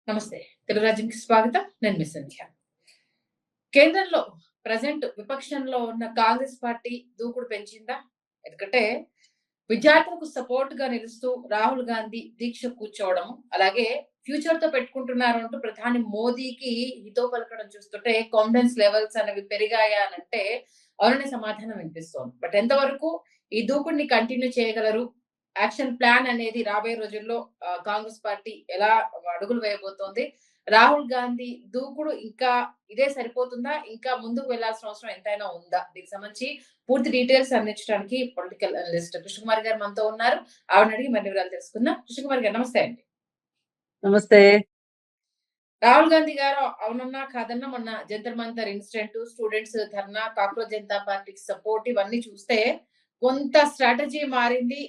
నమస్తే. తెలుగు రాజ్యంకి స్వాగతం. నేను మీ సంధ్య. కేంద్రంలో ప్రెజెంట్ విపక్షంలో ఉన్న కాంగ్రెస్ పార్టీ దూకుడు పెంచిందా? ఎందుకంటే విద్యార్థులకు సపోర్ట్‌గా నిలుస్తూ రాహుల్ గాంధీ దీక్ష కూర్చోవడం, అలాగే ఫ్యూచర్‌తో పెట్టుకుంటున్నారు అంటూ ప్రధాని మోదీకి హితవు పలకడం చూస్తుంటే కాన్ఫిడెన్స్ లెవెల్స్ అనేవి పెరిగాయా అనంటే అవుననే సమాధానం వినిపిస్తోంది. బట్ ఎంతవరకు ఈ దూకుడిని కంటిన్యూ చేయగలరు? యాక్షన్ ప్లాన్ అనేది రాబోయే రోజుల్లో కాంగ్రెస్ పార్టీ ఎలా అడుగులు వేయబోతోంది? రాహుల్ గాంధీ దూకుడు ఇంకా ఇదే సరిపోతుందా? ఇంకా ముందుకు వెళ్లాల్సిన అవసరం ఎంతైనా ఉందా? దీనికి సంబంధించి పూర్తి డీటెయిల్స్ అందించడానికి పొలిటికల్ అనలిస్ట్ కృష్ణకుమారి గారు మనతో ఉన్నారు. ఆవిడని అడిగి మరిన్ని వివరాలు తెలుసుకుందాం. కృష్ణకుమారి గారు నమస్తే అండి. నమస్తే. రాహుల్ గాంధీ గారు అవునన్నా కాదన్నా మొన్న జంతర్ మంతర్ ఇన్సిడెంట్, స్టూడెంట్స్ ధర్నా, కాక్రోచ్ జనతా పార్టీకి సపోర్ట్ ఇవన్నీ చూస్తే కొంత స్ట్రాటజీ మారింది.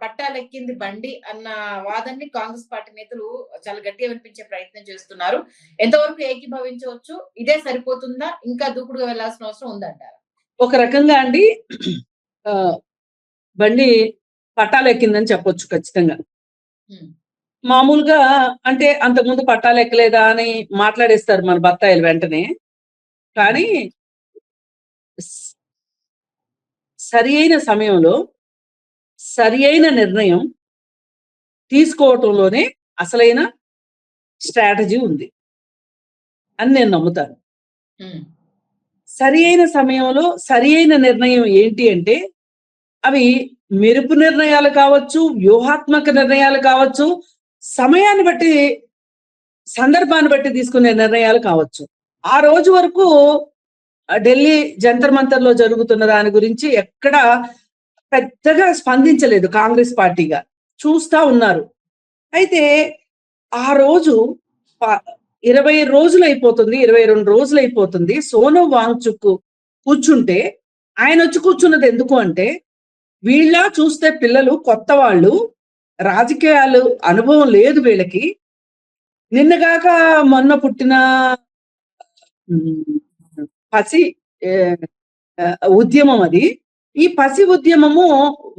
పట్టాలెక్కింది బండి అన్న వాదనని కాంగ్రెస్ పార్టీ నేతలు చాలా గట్టిగా వినిపించే ప్రయత్నం చేస్తున్నారు. ఎంతవరకు ఏకీభవించవచ్చు? ఇదే సరిపోతుందా? ఇంకా దూకుడుగా వెళ్లాల్సిన అవసరం ఉందంటారా? ఒక రకంగా అండి బండి పట్టాలెక్కిందని చెప్పొచ్చు ఖచ్చితంగా. మామూలుగా అంటే అంతకుముందు పట్టాలెక్కలేదా అని మాట్లాడేస్తారు మన బత్తాయిలు వెంటనే. కానీ సరి అయిన సమయంలో సరి అయిన నిర్ణయం తీసుకోవటంలోనే అసలైన స్ట్రాటజీ ఉంది అని నేను నమ్ముతాను. సరి అయిన సమయంలో సరి అయిన నిర్ణయం ఏంటి అంటే అవి మెరుపు నిర్ణయాలు కావచ్చు, వ్యూహాత్మక నిర్ణయాలు కావచ్చు, సమయాన్ని బట్టి సందర్భాన్ని బట్టి తీసుకునే నిర్ణయాలు కావచ్చు. ఆ రోజు వరకు ఢిల్లీ జంతర్ మంతర్ లో జరుగుతున్న దాని గురించి ఎక్కడ పెద్దగా స్పందించలేదు కాంగ్రెస్ పార్టీగా, చూస్తా ఉన్నారు. అయితే ఆ రోజు 20 రోజులు అయిపోతుంది, 22 రోజులు అయిపోతుంది. సోనం వాంగ్చుక్ కూర్చుంటే ఆయన వచ్చి కూర్చున్నది ఎందుకు అంటే, వీళ్ళ చూస్తే పిల్లలు కొత్త వాళ్ళు, రాజకీయాలు అనుభవం లేదు వీళ్ళకి. నిన్నగాక మొన్న పుట్టిన పసి ఉద్యమం అది. ఈ పసి ఉద్యమము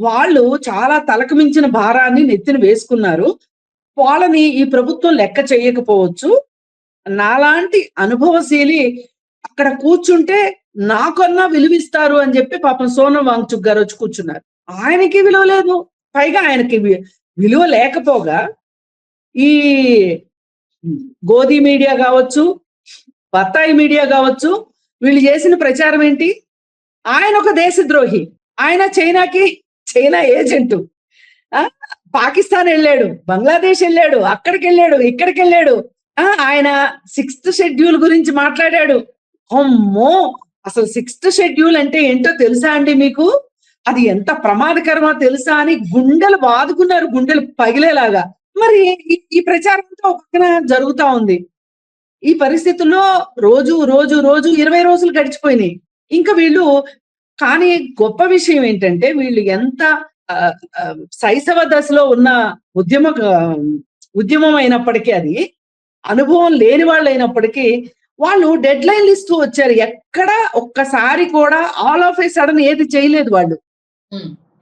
వాళ్ళు చాలా తలకు మించిన భారాన్ని నెత్తిన వేసుకున్నారు. వాళ్ళని ఈ ప్రభుత్వం లెక్క చేయకపోవచ్చు. నాలాంటి అనుభవశీలి అక్కడ కూర్చుంటే నాకన్నా విలువిస్తారు అని చెప్పి పాపం సోనం వాంగ్చుక్ గారు వచ్చి కూర్చున్నారు. ఆయనకి విలువ లేదు. పైగా ఆయనకి విలువ లేకపోగా ఈ గోధి మీడియా కావచ్చు, బత్తాయి మీడియా కావచ్చు, వీళ్ళు చేసిన ప్రచారం ఏంటి? ఆయన ఒక దేశద్రోహి, ఆయన చైనా ఏజెంటు, పాకిస్తాన్ వెళ్ళాడు, బంగ్లాదేశ్ వెళ్ళాడు, అక్కడికి వెళ్ళాడు, ఇక్కడికి వెళ్ళాడు, ఆయన 6th షెడ్యూల్ గురించి మాట్లాడాడు. అమ్మో, అసలు 6th షెడ్యూల్ అంటే ఏంటో తెలుసా అండి మీకు? అది ఎంత ప్రమాదకరమో తెలుసా అని గుండెలు బాదుకున్నారు, గుండెలు పగిలేలాగా. మరి ఈ ప్రచారంతో ఒక పక్కన జరుగుతా ఉంది. ఈ పరిస్థితుల్లో రోజు 20 రోజులు గడిచిపోయినాయి. ఇంకా వీళ్ళు, కానీ గొప్ప విషయం ఏంటంటే వీళ్ళు ఎంత శైశవ దశలో ఉన్న ఉద్యమం అయినప్పటికీ, అది అనుభవం లేని వాళ్ళు అయినప్పటికీ వాళ్ళు డెడ్ లైన్లు ఇస్తూ వచ్చారు. ఎక్కడ ఒక్కసారి కూడా ఆల్ ఆఫ్ ఏ సడన్ ఏది చేయలేదు వాళ్ళు.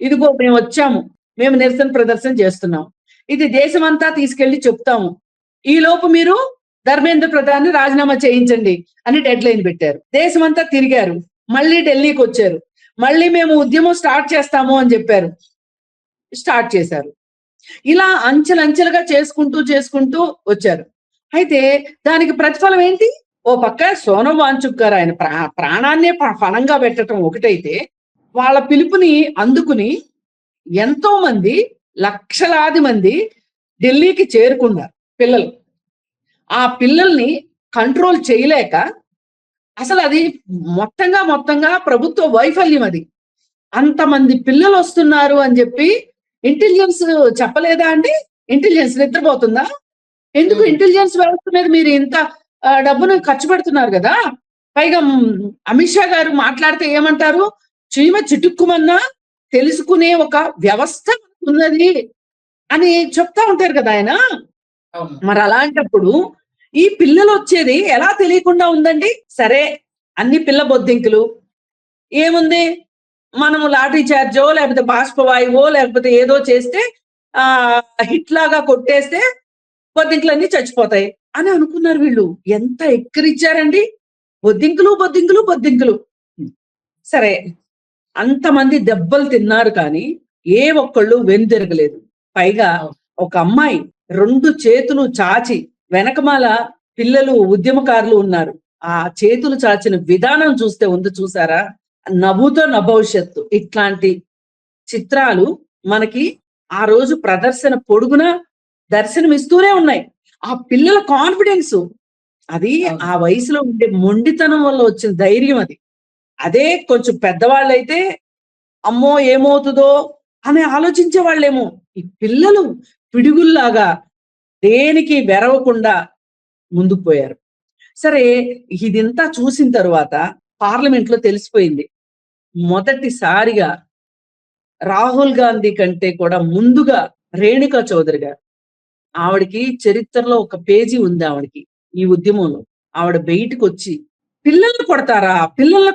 ఇదిగో మేము వచ్చాము, మేము నిరసన ప్రదర్శన చేస్తున్నాం, ఇది దేశమంతా తీసుకెళ్లి చెప్తాము, ఈ లోపు మీరు ధర్మేంద్ర ప్రధాన్ రాజీనామా చేయించండి అని డెడ్ లైన్ పెట్టారు. దేశమంతా తిరిగారు, మళ్ళీ ఢిల్లీకి వచ్చారు, మళ్ళీ మేము ఉద్యమం స్టార్ట్ చేస్తాము అని చెప్పారు, స్టార్ట్ చేశారు. ఇలా అంచెలంచెలుగా చేసుకుంటూ వచ్చారు. అయితే దానికి ప్రతిఫలం ఏంటి? ఓ పక్క సోనం వాంగ్చుక్ గారు ఆయన ప్రాణాన్నే పణంగా పెట్టడం ఒకటైతే, వాళ్ళ పిలుపుని అందుకుని ఎంతో మంది, లక్షలాది మంది ఢిల్లీకి చేరుకున్నారు పిల్లలు. ఆ పిల్లల్ని కంట్రోల్ చేయలేక అసలు అది మొత్తంగా ప్రభుత్వ వైఫల్యం. అది అంతమంది పిల్లలు వస్తున్నారు అని చెప్పి ఇంటెలిజెన్స్ చెప్పలేదా అండి? ఇంటెలిజెన్స్ నిద్రపోతుందా? ఎందుకు ఇంటెలిజెన్స్ వ్యవస్థ మీద మీరు ఇంత డబ్బును ఖర్చు పెడుతున్నారు కదా? పైగా అమిత్ షా గారు మాట్లాడితే ఏమంటారు? చీమ చిటుక్కుమన్నా తెలుసుకునే ఒక వ్యవస్థ ఉన్నది అని చెప్తా ఉంటారు కదా ఆయన. మరి అలాంటప్పుడు ఈ పిల్లలు వచ్చేది ఎలా తెలియకుండా ఉందండి? సరే, అన్ని పిల్ల బొద్దింకులు ఏముంది, మనము లాఠీ చార్జో లేకపోతే బాష్పవాయువో లేకపోతే ఏదో చేస్తే హిట్ లాగా కొట్టేస్తే బొద్దింకులన్నీ చచ్చిపోతాయి. అని అనుకున్నారు వీళ్ళు. ఎంత ఎక్కిరిచ్చారండి, బొద్దింకులు. సరే, అంతమంది దెబ్బలు తిన్నారు కానీ ఏ ఒక్కళ్ళు వెనుదిరగలేదు. పైగా ఒక అమ్మాయి 2 చేతులు చాచి, వెనకమాల పిల్లలు ఉద్యమకారులు ఉన్నారు. ఆ చేతులు చాచిన విధానం చూస్తే చూసారా, నవ్వుతో నభవిష్యత్తు. ఇట్లాంటి చిత్రాలు మనకి ఆ రోజు ప్రదర్శన పొడుగున దర్శనమిస్తూనే ఉన్నాయి. ఆ పిల్లల కాన్ఫిడెన్స్ అది, ఆ వయసులో ఉండే మొండితనం వల్ల వచ్చిన ధైర్యం అది. అదే కొంచెం పెద్దవాళ్ళైతే అమ్మో ఏమవుతుందో అని ఆలోచించే వాళ్ళేమో. ఈ పిల్లలు పిడుగుల్లాగా దేనికి వెరవకుండా ముందుకు పోయారు. సరే, ఇదంతా చూసిన తరువాత పార్లమెంట్ లో తెలిసిపోయింది, మొదటిసారిగా రాహుల్ గాంధీ కంటే కూడా ముందుగా రేణుకా చౌదరి గారు, ఆవిడకి చరిత్రలో ఒక పేజీ ఉంది ఆవిడకి ఈ ఉద్యమంలో. ఆవిడ బయటకు వచ్చి పిల్లల్ని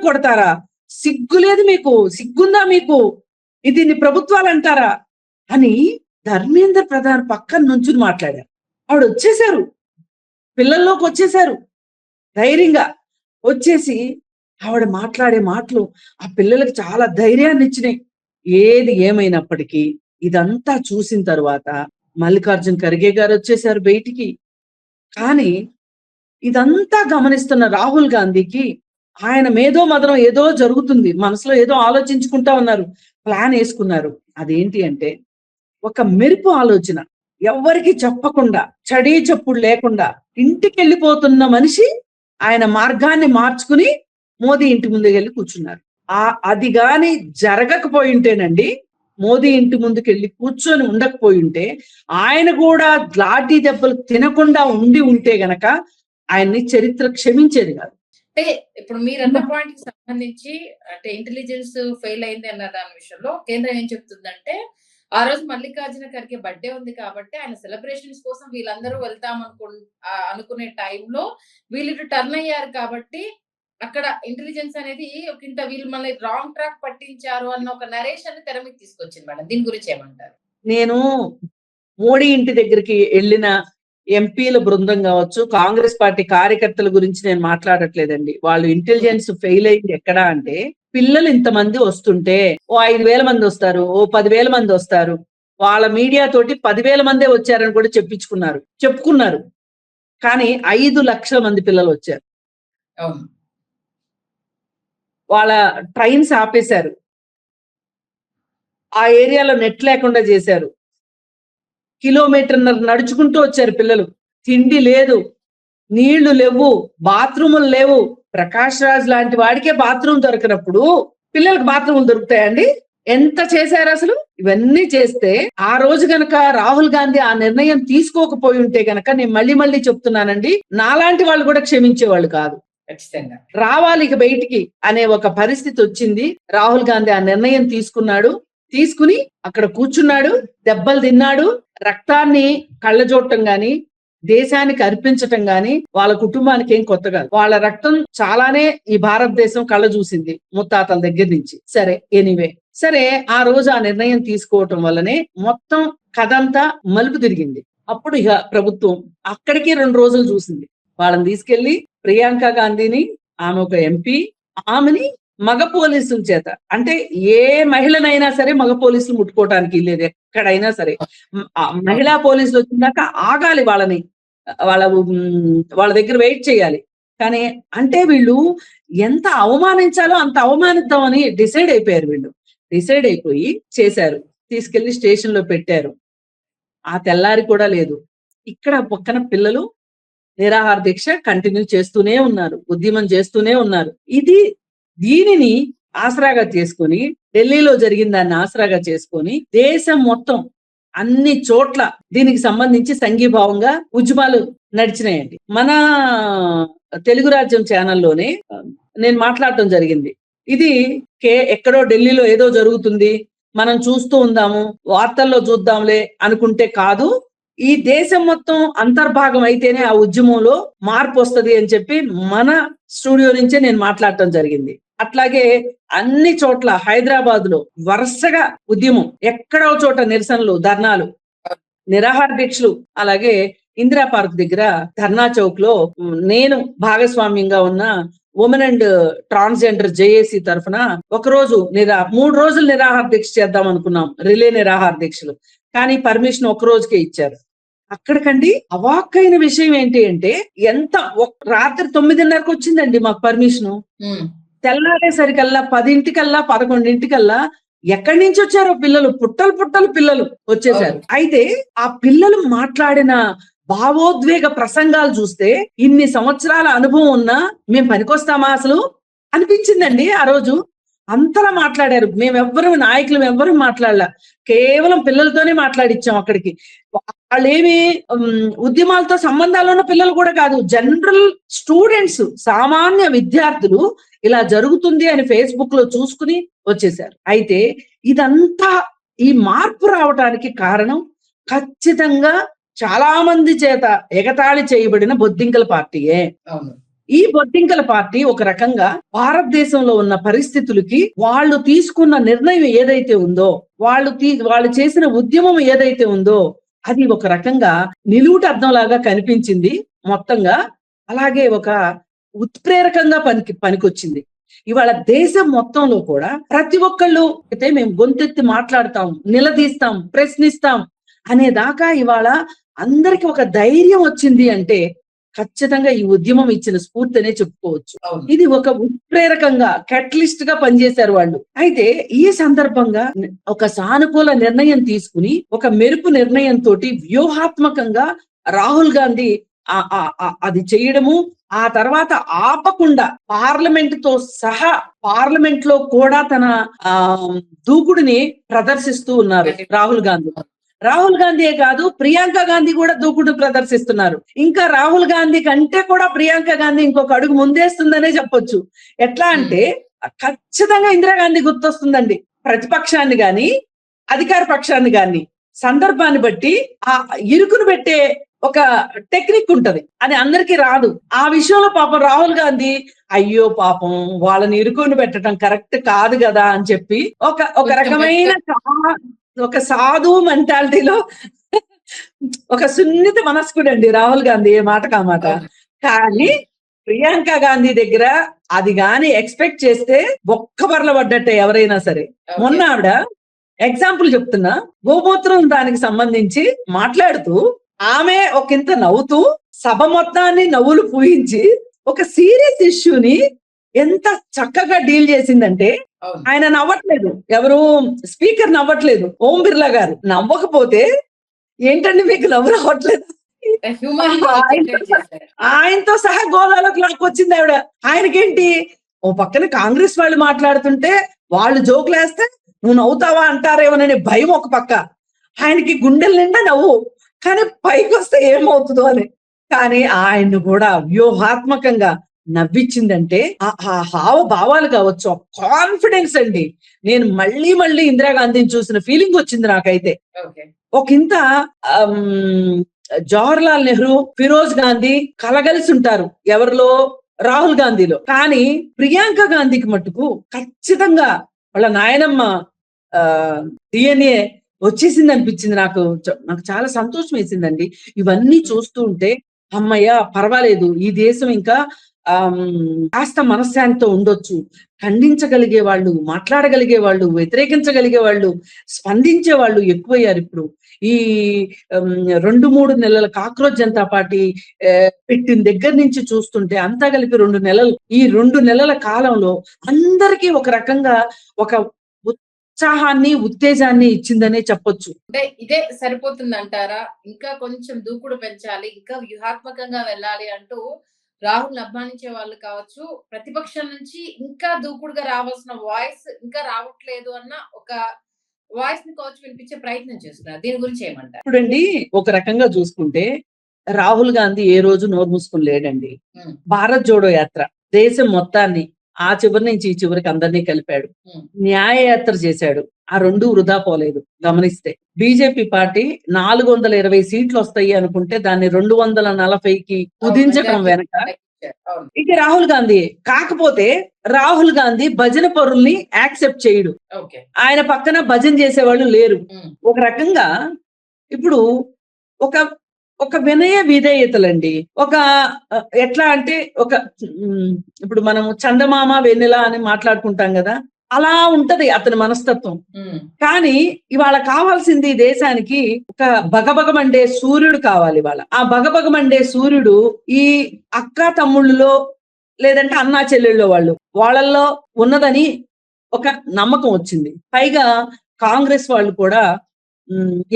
కొడతారా, సిగ్గు లేదు మీకు, సిగ్గుందా మీకు, ఇది ప్రభుత్వాలు అంటారా అని ధర్మేంద్ర ప్రధాన్ పక్కన నుంచుని మాట్లాడారు. ఆవిడ వచ్చేసారు, పిల్లల్లోకి వచ్చేసారు, ధైర్యంగా వచ్చేసి ఆవిడ మాట్లాడే మాటలు ఆ పిల్లలకి చాలా ధైర్యాన్ని ఇచ్చినాయి. ఏది ఏమైనప్పటికీ ఇదంతా చూసిన తర్వాత మల్లికార్జున్ ఖర్గే గారు వచ్చేసారు బయటికి. కానీ ఇదంతా గమనిస్తున్న రాహుల్ గాంధీకి ఆయన మేధో మదనం ఏదో జరుగుతుంది, మనసులో ఏదో ఆలోచించుకుంటా ఉన్నారు, ప్లాన్ వేసుకున్నారు. అదేంటి అంటే, ఒక మెరుపు ఆలోచన, ఎవ్వరికి చెప్పకుండా, చడీ చప్పుడు లేకుండా ఇంటికి వెళ్ళిపోతున్న మనిషి ఆయన మార్గాన్ని మార్చుకుని మోదీ ఇంటి ముందుకు వెళ్ళి కూర్చున్నారు. అది గాని జరగకపోయి ఉంటేనండి, మోదీ ఇంటి ముందుకు వెళ్ళి కూర్చొని ఉండకపోయి ఉంటే, ఆయన కూడా లాఠీ దెబ్బలు తినకుండా ఉంటే గనక ఆయన్ని చరిత్ర క్షమించేది కాదు. అంటే ఇప్పుడు మీరు అన్న పాయింట్ కి సంబంధించి, అంటే ఇంటెలిజెన్స్ ఫెయిల్ అయింది అన్న దాని విషయంలో కేంద్రం ఏం చెప్తుందంటే, ఆ రోజు మల్లికార్జున ఖర్గే బర్త్డే ఉంది కాబట్టి ఆయన సెలబ్రేషన్స్ కోసం వీళ్ళందరూ వెళ్తాం అనుకునే టైంలో వీళ్ళు టర్న్ అయ్యారు కాబట్టి అక్కడ ఇంటెలిజెన్స్ అనేది ఒక ఇంత వీళ్ళు మళ్ళీ రాంగ్ ట్రాక్ పట్టించారు అన్న ఒక నరేషన్ తెర మీద తీసుకొచ్చింది మేడం. దీని గురించి ఏమంటారు? నేను మోడీ ఇంటి దగ్గరికి వెళ్ళిన ఎంపీల బృందం కావచ్చు, కాంగ్రెస్ పార్టీ కార్యకర్తల గురించి నేను మాట్లాడట్లేదండి. వాళ్ళు ఇంటెలిజెన్స్ ఫెయిల్ అయింది ఎక్కడ అంటే, పిల్లలు ఇంతమంది వస్తుంటే ఓ 5,000 మంది వస్తారు, ఓ 10,000 మంది వస్తారు, వాళ్ళ మీడియా తోటి 10,000 మందే వచ్చారని కూడా చెప్పుకున్నారు. కానీ 5 లక్షల మంది పిల్లలు వచ్చారు. వాళ్ళ ట్రైన్స్ ఆపేశారు, ఆ ఏరియాలో నెట్ లేకుండా చేశారు, కిలోమీటర్న్నర నడుచుకుంటూ వచ్చారు పిల్లలు. తిండి లేదు, నీళ్లు లేవు, బాత్రూములు లేవు. ప్రకాష్ రాజ్ లాంటి వాడికే బాత్రూమ్ దొరకనప్పుడు పిల్లలకు బాత్రూములు దొరుకుతాయండి? ఎంత చేశారు అసలు? ఇవన్నీ చేస్తే ఆ రోజు గనక రాహుల్ గాంధీ ఆ నిర్ణయం తీసుకోకపోయి ఉంటే గనక, నేను మళ్ళీ చెప్తున్నానండి, నాలాంటి వాళ్ళు కూడా క్షమించేవాళ్ళు కాదు. ఖచ్చితంగా రావాలి ఇక బయటికి అనే ఒక పరిస్థితి వచ్చింది. రాహుల్ గాంధీ ఆ నిర్ణయం తీసుకుని అక్కడ కూర్చున్నాడు, దెబ్బలు తిన్నాడు, రక్తాన్ని కళ్ళజోడటం గాని, దేశానికి అర్పించటం గాని వాళ్ళ కుటుంబానికి ఏం కొత్త కాదు. వాళ్ళ రక్తం చాలానే ఈ భారతదేశం కళ్ళ చూసింది ముత్తాతల దగ్గర నుంచి. సరే, ఆ రోజు ఆ నిర్ణయం తీసుకోవటం వల్లనే మొత్తం కథంతా మలుపు తిరిగింది. అప్పుడు ఇక ప్రభుత్వం అక్కడికి 2 రోజులు చూసింది. వాళ్ళని తీసుకెళ్లి ప్రియాంక గాంధీని, ఆమె ఒక ఎంపీ, ఆమెని మగ పోలీసుల చేత, అంటే ఏ మహిళనైనా సరే మగ పోలీసులు ముట్టుకోవటానికి లేదు ఎక్కడైనా సరే. మహిళా పోలీసులు వచ్చిందాక ఆగాలి, వాళ్ళ దగ్గర వెయిట్ చేయాలి. కానీ అంటే వీళ్ళు ఎంత అవమానించాలో అంత అవమానిద్దామని డిసైడ్ అయిపోయి చేశారు. తీసుకెళ్లి స్టేషన్ లో పెట్టారు. ఆ తెల్లారి కూడా లేదు. ఇక్కడ పక్కన పిల్లలు నిరాహార దీక్ష కంటిన్యూ చేస్తూనే ఉన్నారు, ఉద్యమం చేస్తూనే ఉన్నారు. దీనిని ఆసరాగా చేసుకొని, ఢిల్లీలో జరిగిన దాన్ని ఆసరాగా చేసుకొని దేశం మొత్తం అన్ని చోట్ల దీనికి సంబంధించి సంఘీభావంగా ఉద్యమాలు నడిచినాయండి. మన తెలుగు రాజ్యం ఛానల్లోనే నేను మాట్లాడటం జరిగింది. ఇది ఎక్కడో ఢిల్లీలో ఏదో జరుగుతుంది, మనం చూస్తూ ఉందాము, వార్తల్లో చూద్దాంలే అనుకుంటే కాదు, ఈ దేశం మొత్తం అంతర్భాగం అయితేనే ఆ ఉద్యమంలో మార్పు వస్తుంది అని చెప్పి మన స్టూడియో నుంచే నేను మాట్లాడటం జరిగింది. అట్లాగే అన్ని చోట్ల హైదరాబాద్ లో వరుసగా ఉద్యమం, ఎక్కడో చోట నిరసనలు, ధర్నాలు, నిరాహార దీక్షలు, అలాగే ఇందిరా పార్క్ దగ్గర ధర్నా చౌక్ లో నేను భాగస్వామ్యంగా ఉన్న ఉమెన్ అండ్ ట్రాన్స్జెండర్ జేఏసీ తరఫున 3 రోజులు నిరాహార దీక్ష చేద్దాం అనుకున్నాం, రిలే నిరాహార దీక్షలు. కానీ పర్మిషన్ 1 రోజుకే ఇచ్చారు. అక్కడికండి అవాక్కైన విషయం ఏంటి అంటే, రాత్రి 9:30కు వచ్చిందండి మాకు పర్మిషను. తెల్లారేసరికల్లా 10 11 ఎక్కడి నుంచి వచ్చారో పిల్లలు, పుట్టలు పిల్లలు వచ్చేసారు. అయితే ఆ పిల్లలు మాట్లాడిన భావోద్వేగ ప్రసంగాలు చూస్తే ఇన్ని సంవత్సరాల అనుభవం ఉన్నా మేము పనికొస్తామా అసలు అనిపించిందండి. ఆ రోజు అంతలా మాట్లాడారు. నాయకులు ఎవ్వరూ మాట్లాడలా, కేవలం పిల్లలతోనే మాట్లాడిచ్చాం. అక్కడికి వాళ్ళేమి ఉద్యమాలతో సంబంధాలు ఉన్న పిల్లలు కూడా కాదు, జనరల్ స్టూడెంట్స్, సామాన్య విద్యార్థులు ఇలా జరుగుతుంది అని ఫేస్బుక్ లో చూసుకుని వచ్చేసారు. అయితే ఇదంతా, ఈ మార్పు రావటానికి కారణం ఖచ్చితంగా చాలా మంది చేత ఎగతాళి చేయబడిన బొద్దింకల పార్టీయే. ఈ బొద్దింకల పార్టీ ఒక రకంగా భారతదేశంలో ఉన్న పరిస్థితులకి వాళ్ళు తీసుకున్న నిర్ణయం ఏదైతే ఉందో, వాళ్ళు చేసిన ఉద్యమం ఏదైతే ఉందో, అది ఒక రకంగా నిలువుట అర్థంలాగా కనిపించింది మొత్తంగా. అలాగే ఒక ఉత్ప్రేరకంగా పనికొచ్చింది. ఇవాళ దేశం మొత్తంలో కూడా ప్రతి ఒక్కళ్ళు అయితే మేము గొంతెత్తి మాట్లాడతాం, నిలదీస్తాం, ప్రశ్నిస్తాం అనేదాకా ఇవాళ అందరికి ఒక ధైర్యం వచ్చింది అంటే ఖచ్చితంగా ఈ ఉద్యమం ఇచ్చిన స్ఫూర్తినే చెప్పుకోవచ్చు. ఇది ఒక ఉత్ప్రేరకంగా, కెటలిస్ట్ గా పనిచేశారు వాళ్ళు. అయితే ఈ సందర్భంగా ఒక సానుకూల నిర్ణయం తీసుకుని, ఒక మెరుపు నిర్ణయంతో వ్యూహాత్మకంగా రాహుల్ గాంధీ అది చేయడము, ఆ తర్వాత ఆపకుండా పార్లమెంట్ లో కూడా తన దూకుడిని ప్రదర్శిస్తూ ఉన్నారు రాహుల్ గాంధీయే కాదు, ప్రియాంక గాంధీ కూడా దూకుడు ప్రదర్శిస్తున్నారు. ఇంకా రాహుల్ గాంధీ కంటే కూడా ప్రియాంక గాంధీ ఇంకొక అడుగు ముందేస్తుందనే చెప్పొచ్చు. ఎట్లా అంటే ఖచ్చితంగా ఇందిరాగాంధీ గుర్తొస్తుందండి. ప్రతిపక్షాన్ని గాని అధికార పక్షాన్ని గాని సందర్భాన్ని బట్టి ఆ ఇరుకును పెట్టే ఒక టెక్నిక్ ఉంటది, అది అందరికీ రాదు. ఆ విషయంలో పాపం రాహుల్ గాంధీ అయ్యో పాపం వాళ్ళని ఇరుకుని పెట్టడం కరెక్ట్ కాదు కదా అని చెప్పి ఒక రకమైన ఒక సాధు మెంటాలిటీలో ఒక సున్నిత మనస్కుడండి రాహుల్ గాంధీ, ఏ మాట కామాట. కానీ ప్రియాంక గాంధీ దగ్గర అది గాని ఎక్స్పెక్ట్ చేస్తే బొక్కబర్ల పడ్డట్టే ఎవరైనా సరే. మొన్న ఆవిడ ఎగ్జాంపుల్ చెప్తున్నా, గోమూత్రం దానికి సంబంధించి మాట్లాడుతూ ఆమె ఒకంత నవ్వుతూ సభ మొత్తాన్ని నవ్వులు పూయించి ఒక సీరియస్ ఇష్యూని ఎంత చక్కగా డీల్ చేసిందంటే, ఆయన నవ్వట్లేదు, ఎవరు స్పీకర్ నవ్వట్లేదు, ఓం బిర్లా గారు. నవ్వకపోతే ఏంటండి మీకు నవ్వు రావట్లేదు, ఆయనతో సహా గోదాలోకి లాక్కొచ్చింది ఆవిడ. ఆయనకేంటి, ఓ పక్కన కాంగ్రెస్ వాళ్ళు మాట్లాడుతుంటే వాళ్ళు జోకులు వేస్తే నువ్వు నవ్వుతావా అంటారేమోననే భయం ఒక పక్క, ఆయనకి గుండెల నిండా నవ్వు, కానీ పైకి వస్తే ఏమవుతుందో అని. కానీ ఆయన్ను కూడా వ్యూహాత్మకంగా నవ్వించిందంటే ఆ హావభావాలు కావచ్చు, కాన్ఫిడెన్స్ అండి. నేను మళ్ళీ ఇందిరాగాంధీని చూసిన ఫీలింగ్ వచ్చింది నాకైతే. ఒకంత జవహర్లాల్ నెహ్రూ, ఫిరోజ్ గాంధీ కలగలిసి ఉంటారు ఎవరిలో, రాహుల్ గాంధీలో. కానీ ప్రియాంక గాంధీకి మట్టుకు ఖచ్చితంగా వాళ్ళ నాయనమ్మ DNA వచ్చేసింది అనిపించింది. నాకు చాలా సంతోషం వేసిందండి ఇవన్నీ చూస్తూ ఉంటే. అమ్మయ్య పర్వాలేదు, ఈ దేశం ఇంకా కాస్త మనశ్శాంతితో ఉండొచ్చు, ఖండించగలిగే వాళ్ళు, మాట్లాడగలిగే వాళ్ళు, వ్యతిరేకించగలిగే వాళ్ళు, స్పందించే వాళ్ళు ఎక్కువయ్యారు. ఇప్పుడు ఈ 2-3 నెలల కాక్రోచ్ జనతా పార్టీ పెట్టిన దగ్గర నుంచి చూస్తుంటే అంతా కలిపి 2 నెలలు, ఈ 2 నెలల కాలంలో అందరికీ ఒక రకంగా ఒక ఉత్సాహాన్ని, ఉత్తేజాన్ని ఇచ్చిందనే చెప్పొచ్చు. అంటే ఇదే సరిపోతుంది అంటారా? ఇంకా కొంచెం దూకుడు పెంచాలి, ఇంకా వ్యూహాత్మకంగా వెళ్ళాలి అంటూ రాహుల్ అభిమానించే వాళ్ళు కావచ్చు, ప్రతిపక్షం నుంచి ఇంకా దూకుడుగా రావాల్సిన వాయిస్ ఇంకా రావట్లేదు అన్న ఒక వాయిస్ ని కావచ్చు వినిపించే ప్రయత్నం చేస్తున్నారు. దీని గురించి ఏమంటారు? చూడండి, ఒక రకంగా చూసుకుంటే రాహుల్ గాంధీ ఏ రోజు నోరు మూసుకుని లేడండి. భారత్ జోడో యాత్ర దేశం మొత్తాన్ని ఆ చివరి నుంచి ఈ చివరికి అందరినీ కలిపాడు. న్యాయయాత్ర చేశాడు, ఆ 2 వృధా పోలేదు. గమనిస్తే బీజేపీ పార్టీ 420 సీట్లు వస్తాయి అనుకుంటే దాన్ని 240కి కుదించడం వెనక ఇక రాహుల్ గాంధీ. కాకపోతే రాహుల్ గాంధీ భజన పరుల్ని యాక్సెప్ట్ చేయడు, ఆయన పక్కన భజన చేసేవాళ్ళు లేరు. ఒక రకంగా ఇప్పుడు ఒక ఒక వినయ విధేయతలండి. ఒక ఎట్లా అంటే ఒక ఇప్పుడు మనం చందమామ వెన్నెల అని మాట్లాడుకుంటాం కదా, అలా ఉంటది అతని మనస్తత్వం. కానీ ఇవాళ కావాల్సింది దేశానికి ఒక బగబగమండే సూర్యుడు కావాలి. ఇవాళ ఆ బగబగమండే సూర్యుడు ఈ అక్క తమ్ముళ్ళలో లేదంటే అన్నా చెల్లెళ్ళలో వాళ్ళల్లో ఉన్నదని ఒక నమ్మకం వచ్చింది. పైగా కాంగ్రెస్ వాళ్ళు కూడా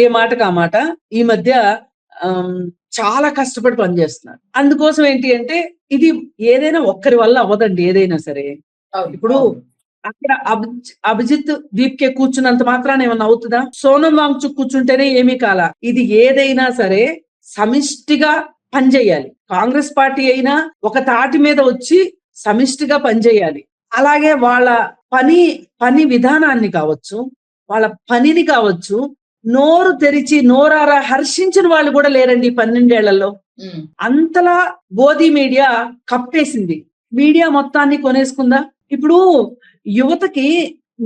ఏ మాటకు ఆ మాట ఈ మధ్య చాలా కష్టపడి పనిచేస్తున్నారు. అందుకోసం ఏంటి అంటే ఇది ఏదైనా ఒక్కరి వల్ల అవ్వదండి. ఏదైనా సరే ఇప్పుడు అక్కడ అభిజిత్ దీప్కే కూర్చున్నంత మాత్రాన ఏమన్నా అవుతుందా? సోనం వాంగ్చుక్ కూర్చుంటేనే ఏమీ కాల. ఇది ఏదైనా సరే సమిష్టిగా పనిచేయాలి. కాంగ్రెస్ పార్టీ అయినా ఒక తాటి మీద వచ్చి సమిష్టిగా పనిచేయాలి. అలాగే వాళ్ళ పని విధానాన్ని కావచ్చు, వాళ్ళ పనిని కావచ్చు, నోరు తెరిచి నోరారా హర్షించిన వాళ్ళు కూడా లేరండి 12 ఏళ్లలో. అంతలా బోధి మీడియా కప్పేసింది. మీడియా మొత్తాన్ని కొనేసుకుందా? ఇప్పుడు యువతకి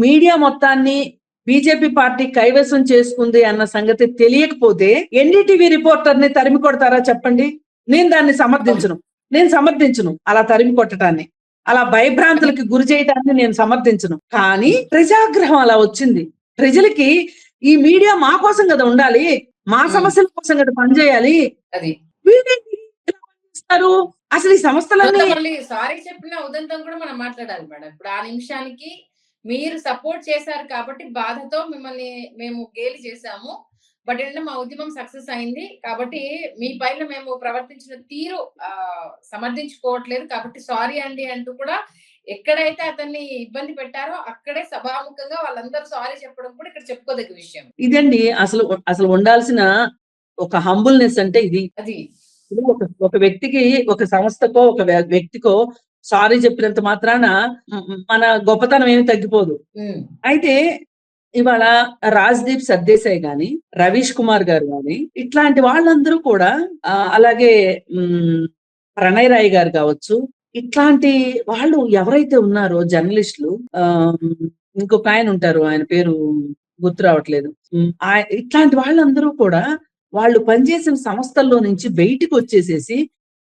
మీడియా మొత్తాన్ని బీజేపీ పార్టీ కైవసం చేసుకుంది అన్న సంగతి తెలియకపోతే ఎన్డీటీవీ రిపోర్టర్ ని తరిమి కొడతారా చెప్పండి? నేను దాన్ని సమర్థించును అలా తరిమి కొట్టడాన్ని, అలా భయభ్రాంతులకి గురి చేయడాన్ని నేను సమర్థించను. కానీ ప్రజాగ్రహం అలా వచ్చింది. ప్రజలకి ఈ మీడియా మా కోసం కదా ఉండాలి, మా సమస్యల కోసం కదా పనిచేయాలి. అది అసలు ఈ సంస్థలన్నీ సారీ చెప్పిన ఉదంతం కూడా మనం మాట్లాడాలి మేడం. ఇప్పుడు ఆ నిమిషానికి మీరు సపోర్ట్ చేశారు కాబట్టి బాధతో మిమ్మల్ని మేము గేలి చేశాము. బట్ ఏంటంటే మా ఉద్యమం సక్సెస్ అయింది కాబట్టి మీ పైన మేము ప్రవర్తించిన తీరు సమర్థించుకోవట్లేదు కాబట్టి సారీ అండి అంటూ కూడా ఎక్కడైతే అతన్ని ఇబ్బంది పెట్టారో అక్కడే సభాముఖంగా వాళ్ళందరూ సారీ చెప్పడం కూడా ఇక్కడ చెప్పుకోదగ్గ విషయం. ఇదండి అసలు ఉండాల్సిన ఒక హంబుల్నెస్ అంటే ఇది. అది ఒక వ్యక్తికి, ఒక సంస్థకో, ఒక వ్యక్తికో సారీ చెప్పినంత మాత్రాన మన గొప్పతనం ఏమి తగ్గిపోదు. అయితే ఇవాళ రాజ్దీప్ సర్దేశాయ్ గాని, రవీష్ కుమార్ గారు గాని, ఇట్లాంటి వాళ్ళందరూ కూడా అలాగే ప్రణయ్ రాయ్ గారు కావచ్చు, ఇట్లాంటి వాళ్ళు ఎవరైతే ఉన్నారో జర్నలిస్టులు, ఇంకొక ఆయన ఉంటారు, ఆయన పేరు గుర్తు రావట్లేదు, ఇట్లాంటి వాళ్ళందరూ కూడా వాళ్ళు పనిచేసిన సంస్థల్లో నుంచి బయటికి వచ్చేసేసి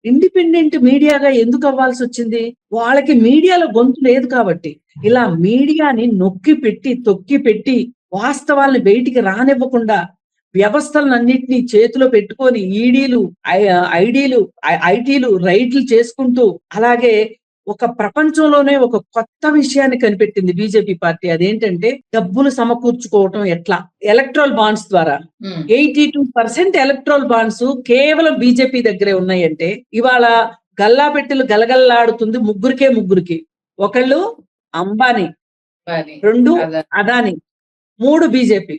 ఇండిపెండెంట్ మీడియాగా ఎందుకు అవ్వాల్సి వచ్చింది? వాళ్ళకి మీడియాలో గొంతు లేదు కాబట్టి. ఇలా మీడియాని నొక్కి పెట్టి తొక్కి పెట్టి వాస్తవాల్ని బయటికి రానివ్వకుండా వ్యవస్థలన్నింటినీ చేతిలో పెట్టుకొని ఈడీలు, ఐటీలు రైడ్లు చేసుకుంటూ అలాగే ఒక ప్రపంచంలోనే ఒక కొత్త విషయాన్ని కనిపెట్టింది బీజేపీ పార్టీ. అదేంటంటే డబ్బులు సమకూర్చుకోవటం ఎట్లా? ఎలక్ట్రల్ బాండ్స్ ద్వారా 82% ఎలక్ట్రల్ బాండ్స్ కేవలం బీజేపీ దగ్గరే ఉన్నాయంటే ఇవాళ గల్లాపెట్టెలు గలగల్లాడుతుంది ముగ్గురికి. ఒకళ్ళు అంబానీ, 2 అదానీ, 3 బీజేపీ.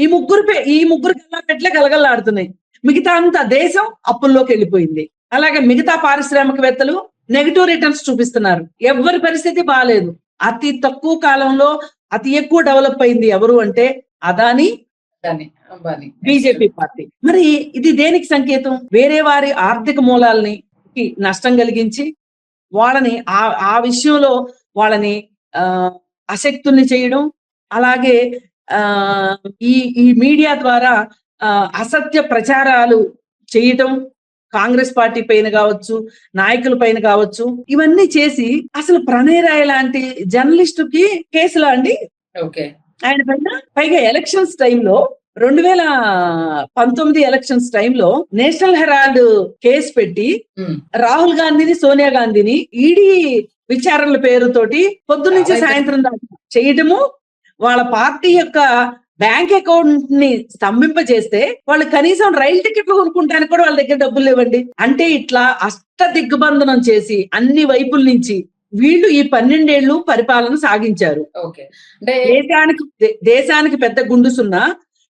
ఈ ముగ్గురు గల్లాపెట్టెలే గలగల్లాడుతున్నాయి. మిగతా అంతా దేశం అప్పుల్లోకి వెళ్ళిపోయింది. అలాగే మిగతా పారిశ్రామికవేత్తలు నెగటివ్ రిటర్న్స్ చూపిస్తున్నారు. ఎవరి పరిస్థితి బాగాలేదు. అతి తక్కువ కాలంలో అతి ఎక్కువ డెవలప్ అయింది ఎవరు అంటే అదానీ, బీజేపీ పార్టీ. మరి ఇది దేనికి సంకేతం? వేరే వారి ఆర్థిక మూలాల్ని నష్టం కలిగించి వాళ్ళని ఆ విషయంలో వాళ్ళని అశక్తుల్ని చేయడం, అలాగే ఈ మీడియా ద్వారా అసత్య ప్రచారాలు చేయటం, కాంగ్రెస్ పార్టీ పైన కావచ్చు, నాయకుల పైన కావచ్చు, ఇవన్నీ చేసి అసలు ప్రణయ్ రాయ్ లాంటి జర్నలిస్టు కి కేసులా అండి ఆయన పైన. పైగా ఎలక్షన్స్ టైంలో 2019 ఎలక్షన్స్ టైంలో నేషనల్ హెరాల్డ్ కేసు పెట్టి రాహుల్ గాంధీని, సోనియా గాంధీని ఈడీ విచారణల పేరుతోటి పొద్దున్నుంచి సాయంత్రం దాకా చేయటము, వాళ్ళ పార్టీ యొక్క బ్యాంక్ అకౌంట్ ని స్తంభింపజేస్తే వాళ్ళు కనీసం రైలు టికెట్లు కొనుక్కుంటానికి కూడా వాళ్ళ దగ్గర డబ్బులు లేవండి. అంటే ఇట్లా అష్ట దిగ్బంధనం చేసి అన్ని వైపుల నుంచి వీళ్ళు ఈ 12 ఏళ్లు పరిపాలన సాగించారు. దేశానికి పెద్ద గుండుసున్నా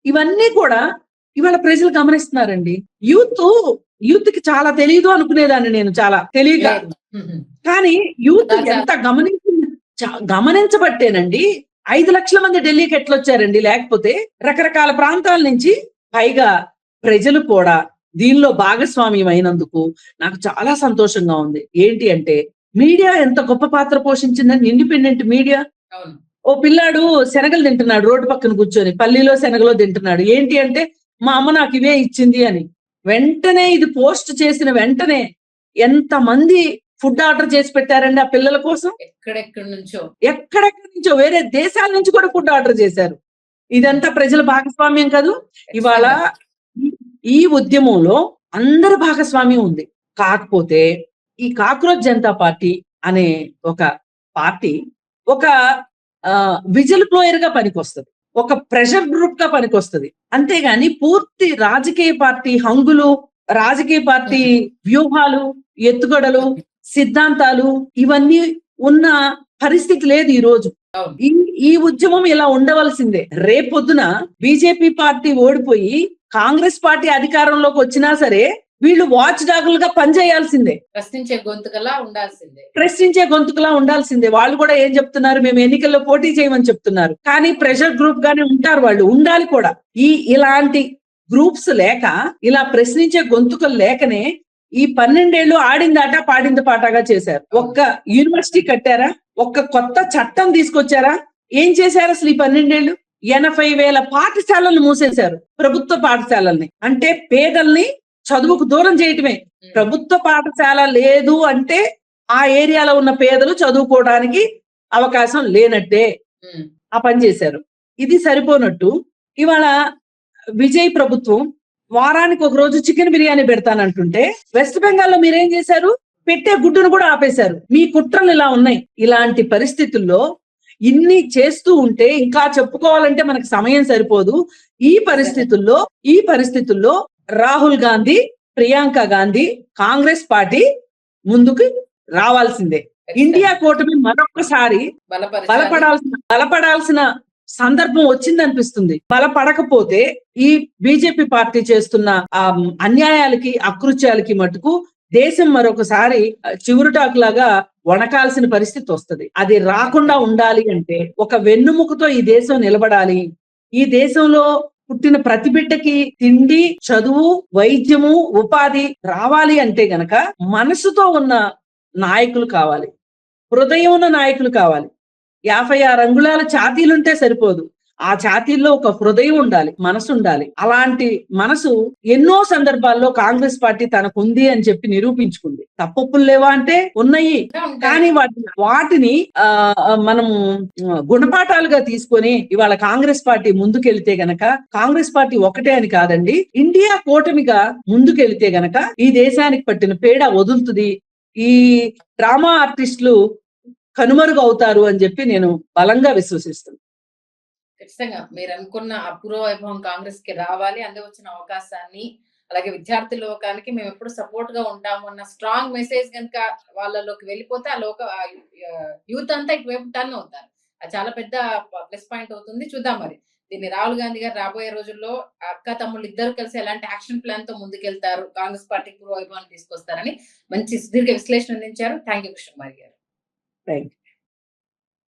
ఇవన్నీ కూడా ఇవాళ ప్రజలు గమనిస్తున్నారండి. యూత్ కి చాలా తెలియదు అనుకునేదాన్ని నేను, చాలా తెలియదు. కానీ యూత్ ఎంత గమనించబట్టేనండి 5 లక్షల మంది ఢిల్లీకి ఎట్లొచ్చారండి. లేకపోతే రకరకాల ప్రాంతాల నుంచి. పైగా ప్రజలు కూడా దీనిలో భాగస్వామ్యం అయినందుకు నాకు చాలా సంతోషంగా ఉంది. ఏంటి అంటే మీడియా ఎంత గొప్ప పాత్ర పోషించిందని. Independent media. ఓ పిల్లాడు శనగలు తింటున్నాడు రోడ్డు పక్కన కూర్చొని, పల్లీలో శనగలో తింటున్నాడు. ఏంటి అంటే మా అమ్మ నాకు ఇవే ఇచ్చింది అని. వెంటనే ఇది పోస్ట్ చేసిన వెంటనే ఎంత మంది ఫుడ్ ఆర్డర్ చేసి పెట్టారండి ఆ పిల్లల కోసం. ఎక్కడెక్కడి నుంచో వేరే దేశాల నుంచి కూడా ఫుడ్ ఆర్డర్ చేశారు. ఇదంతా ప్రజల భాగస్వామ్యం కాదు. ఇవాళ ఈ ఉద్యమంలో అందరి భాగస్వామ్యం ఉంది. కాకపోతే ఈ కాక్రోచ్ జనతా పార్టీ అనే ఒక పార్టీ ఒక విజిల్ బ్లోయర్ గా పనికొస్తుంది, ఒక ప్రెషర్ గ్రూప్ గా పనికొస్తుంది. అంతేగాని పూర్తి రాజకీయ పార్టీ హంగులు, రాజకీయ పార్టీ వ్యూహాలు, ఎత్తుగడలు, సిద్ధాంతాలు ఇవన్నీ ఉన్న పరిస్థితి లేదు ఈ రోజు. ఈ ఉద్యమం ఇలా ఉండవలసిందే. రేపొద్దున బీజేపీ పార్టీ ఓడిపోయి కాంగ్రెస్ పార్టీ అధికారంలోకి వచ్చినా సరే వీళ్ళు వాచ్ డాగులుగా పనిచేయాల్సిందే, ప్రశ్నించే గొంతుకలా ఉండాల్సిందే. వాళ్ళు కూడా ఏం చెప్తున్నారు, మేము ఎన్నికల్లో పోటీ చేయమని చెప్తున్నారు. కానీ ప్రెషర్ గ్రూప్ గానే ఉంటారు, వాళ్ళు ఉండాలి కూడా. ఇలాంటి గ్రూప్స్ లేక, ఇలా ప్రశ్నించే గొంతుకలు లేకనే ఈ 12 ఏళ్ళు ఆడిందాట పాడింది పాటగా చేశారు. ఒక్క యూనివర్సిటీ కట్టారా, ఒక్క కొత్త చట్టం తీసుకొచ్చారా? ఏం చేశారు అసలు ఈ 12 ఏళ్ళు? 80,000 పాఠశాలలు మూసేశారు, ప్రభుత్వ పాఠశాలల్ని. అంటే పేదల్ని చదువుకు దూరం చేయటమే. ప్రభుత్వ పాఠశాల లేదు అంటే ఆ ఏరియాలో ఉన్న పేదలు చదువుకోవడానికి అవకాశం లేనట్టే. ఆ పని చేశారు. ఇది సరిపోనట్టు ఇవాళ విజయ్ ప్రభుత్వం వారానికి ఒక రోజు చికెన్ బిర్యానీ పెడతానంటుంటే వెస్ట్ బెంగాల్లో మీరేం చేశారు? పెట్టే గుడ్డును కూడా ఆపేశారు. మీ కుట్రలు ఇలా ఉన్నాయి. ఇలాంటి పరిస్థితుల్లో ఇన్ని చేస్తూ ఉంటే ఇంకా చెప్పుకోవాలంటే మనకు సమయం సరిపోదు. ఈ పరిస్థితుల్లో రాహుల్ గాంధీ, ప్రియాంక గాంధీ, కాంగ్రెస్ పార్టీ ముందుకు రావాల్సిందే. ఇండియా కూటమి మరొకసారి బలపడాల్సిన సందర్భం వచ్చిందనిపిస్తుంది. బలపడకపోతే ఈ బీజేపీ పార్టీ చేస్తున్న అన్యాయాలకి, అకృత్యాలకి మటుకు దేశం మరొకసారి చివురుటాకులాగా వణకాల్సిన పరిస్థితి వస్తుంది. అది రాకుండా ఉండాలి అంటే ఒక వెన్నుముకతో ఈ దేశం నిలబడాలి. ఈ దేశంలో పుట్టిన ప్రతి బిడ్డకి తిండి, చదువు, వైద్యము, ఉపాధి రావాలి అంటే గనక మనసుతో ఉన్న నాయకులు కావాలి, హృదయం ఉన్న నాయకులు కావాలి. 56 అంగుళాల ఛాతీలుంటే సరిపోదు, ఆ ఛాతీల్లో ఒక హృదయం ఉండాలి, మనసు ఉండాలి. అలాంటి మనసు ఎన్నో సందర్భాల్లో కాంగ్రెస్ పార్టీ తనకుంది అని చెప్పి నిరూపించుకుంది. తప్పులు లేవా అంటే ఉన్నాయి, కానీ వాటిని మనము గుణపాఠాలుగా తీసుకొని ఇవాళ కాంగ్రెస్ పార్టీ ముందుకెళ్తే గనక, కాంగ్రెస్ పార్టీ ఒకటే అని కాదండి, ఇండియా కూటమిగా ముందుకెళ్తే గనక ఈ దేశానికి పట్టిన పీడ వదులుతుంది. ఈ డ్రామా ఆర్టిస్టులు కనుమరుగు అవుతారు అని చెప్పి నేను బలంగా విశ్వసిస్తున్నాను. ఖచ్చితంగా మీరు అనుకున్న అపూర్వ వైభవం కాంగ్రెస్ కి రావాలి. అందుకు వచ్చిన అవకాశాన్ని, అలాగే విద్యార్థి లోకానికి మేము ఎప్పుడు సపోర్ట్ గా ఉంటాము అన్న స్ట్రాంగ్ మెసేజ్ కనుక వాళ్ళలోకి వెళ్ళిపోతే ఆ యూత్ అంతా ఇటువైపు టర్న్ అవుతారు. అది చాలా పెద్ద ప్లస్ పాయింట్ అవుతుంది. చూద్దాం మరి దీన్ని రాహుల్ గాంధీ గారు రాబోయే రోజుల్లో అక్క తమ్ముళ్ళు ఇద్దరు కలిసి ఎలాంటి యాక్షన్ ప్లాన్ తో ముందుకెళ్తారు, కాంగ్రెస్ పార్టీ పూర్వ వైభవాన్ని తీసుకొస్తారని మంచి సుదీర్ఘ విశ్లేషణ అందించారు. థ్యాంక్ యూ కృష్ణకుమారి గారు. Thank you.